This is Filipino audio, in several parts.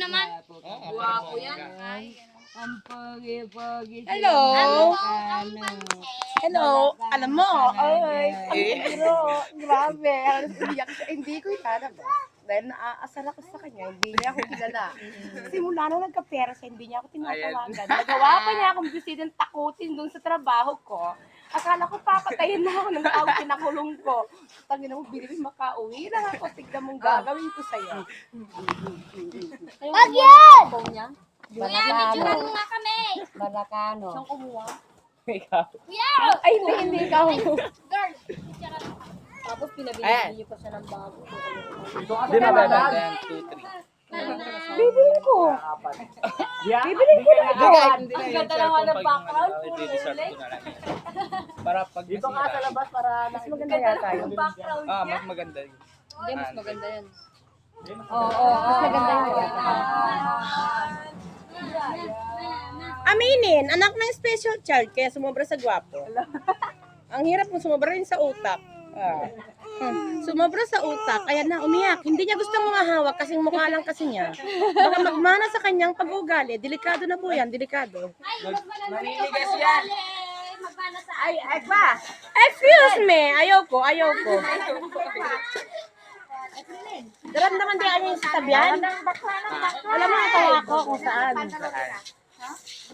naman. Guwapo yan. Ang pogi-pogi. Hello. Hello. Alam mo, ay, pero grabe. Iyak siya. Hindi ko ilalabas. Dahil naaasar ako sa kanya, hindi niya ako kilala. Simula na nagkapera siya, hindi niya ako tinatawagan. Nagawa pa niya akong bisitin takutin doon sa trabaho ko. Akala ko papatayin na ako ng tao pinakulong ko. Tangina mo, bilib makauwi lang ako. Tignan mong gagawin ko sa'yo. Wag yan! Kuya, picturean mo nga kami. Balakano. Saan kumuha? Kuya! Ay, hindi ikaw. Girl, picturean mo. Tapos pinabili niyo pa siya ng bago. Di ba ba? 1, 2, 3. Bibilin ko. Bibilin ko na ito. Ang ganda naman ng background. Para pag dito ka sa labas para Mas maganda yata yun. mas maganda yun. Hindi, mas maganda yan. Oo, mas maganda yun. Aminin, anak ng special child, kaya sumobra sa gwapo. Ang hirap kung sumobra rin sa utak. Sumobra sa utak, kaya na umiyak. Hindi niya gustong mahawak kasing mukha lang kasi niya. Baka magmana sa kanyang pag-ugali. Delikado na po yan, delikado. Naninigas yan. Magpana sa Ay, ba? Excuse me, ayoko. Daramdaman din ano yung sasabihan? Alam mo, natawa ako kung saan.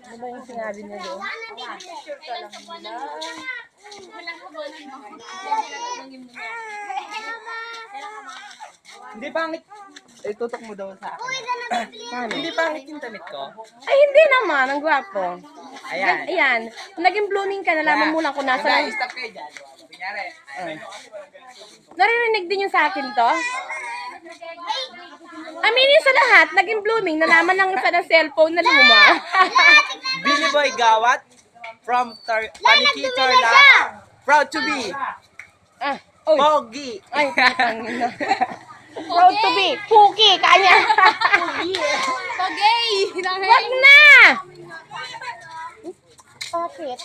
Ano ba yung sinabi niya doon? Hindi pangit. Tutok mo daw sa akin. Hindi pangit yung damit ko. Ay, hindi naman. Ang gwapo. Ayan. Ayan. Naging blooming ka, nalaman mo lang kung nasa... Stop kayo dyan. Kunyari. Naririnig din yung sa akin to? Aminin sa lahat, naging blooming, nalaman lang sa cellphone na luma. Billy Boy Gawat from Paniki Tarlac. Proud to be. Oy. Pogi. Ay, putangina. Proud to be. Puki, kanya. Pagay! Wag na! Bakit?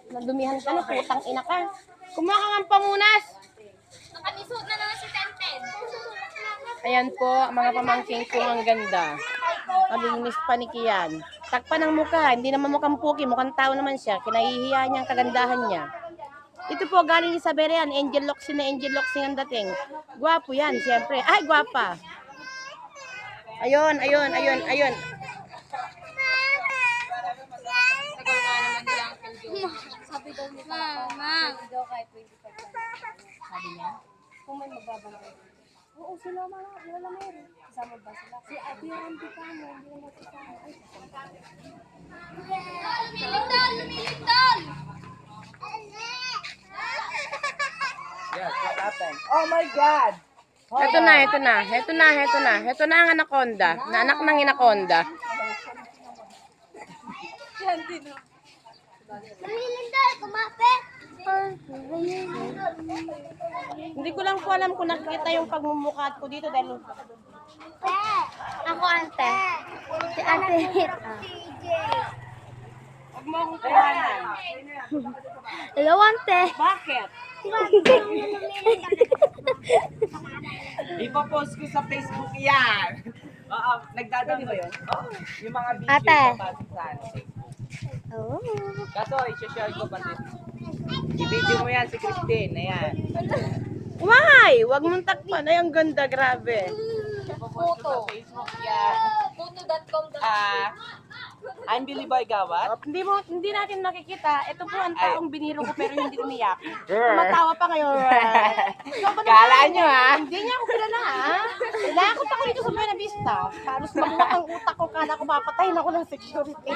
Nadumihan ka na, putang ina ka. Kumuha ka ng pamunas. Nakamisot na naman si Tenten. Ayan po, mga pamangking ko ang ganda. Malinis panikiyan. Takpan ng mukha, hindi naman mukhang puki, mukhang tao naman siya. Kinahihiya niya ang kagandahan niya. Ito po, galing Isabela yan. Angel Locsin na Angel Locsin ang dating. Gwapo yan, siyempre. Ay, gwapa. Ayun. Sabi daw ni Mama. Sabi niya? Kung may magbabantay. Oo, sila meron. Kasama ba sila? Si Ate Randy ka mo, hindi na kasama. Lumilindol! Yes, what happened? Oh my God! Ito na ang anaconda. Na anak ng anaconda. Lumilindol! Kumapit! Hindi ko lang po alam kung nakikita yung pagmumukha ko dito dahil Ako, ante. Si ate Hit. huwag mo akong kuhanan. Hello, ante. Bakit? Ipapost ko sa Facebook yan. Oo, nagdadali ba yun? Oo. Yung mga video Ate. papasok sa ano. Oh. Kaso, i-share ko pati. I-video mo yan si Christine. Ayan. Why? Huwag mong takpan. Ay, ang ganda. Grabe. Ipapost ko sa Facebook yan. Photo.com. I'm Billy Boy Gawat. Hindi natin nakikita. Ito po ang taong biniro ko pero hindi umiyak. Tumatawa pa ngayon. Ikaw ba naman? Kala nyo ha? Hindi niya ako kilala ha. Lakot ako dito sa Buena Vista. Halos makuha ang utak ko. Kala ko mapatayin ako ng security.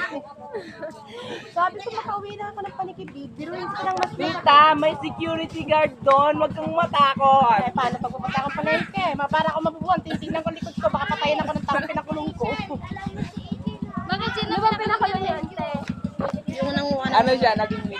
Sabi ko makauwi na ako ng panikibig. Biruin ko lang mas Tita, may security guard doon. Huwag kang matakot. Eh, paano pag pupunta akong palengke? Mapara ako mabubuhan. Titignan ko likod ko. Baka patayin ako ng taong pinakulong ko. Bakit sino ba pinakulong yan? Yung nanguha Ano siya? Naging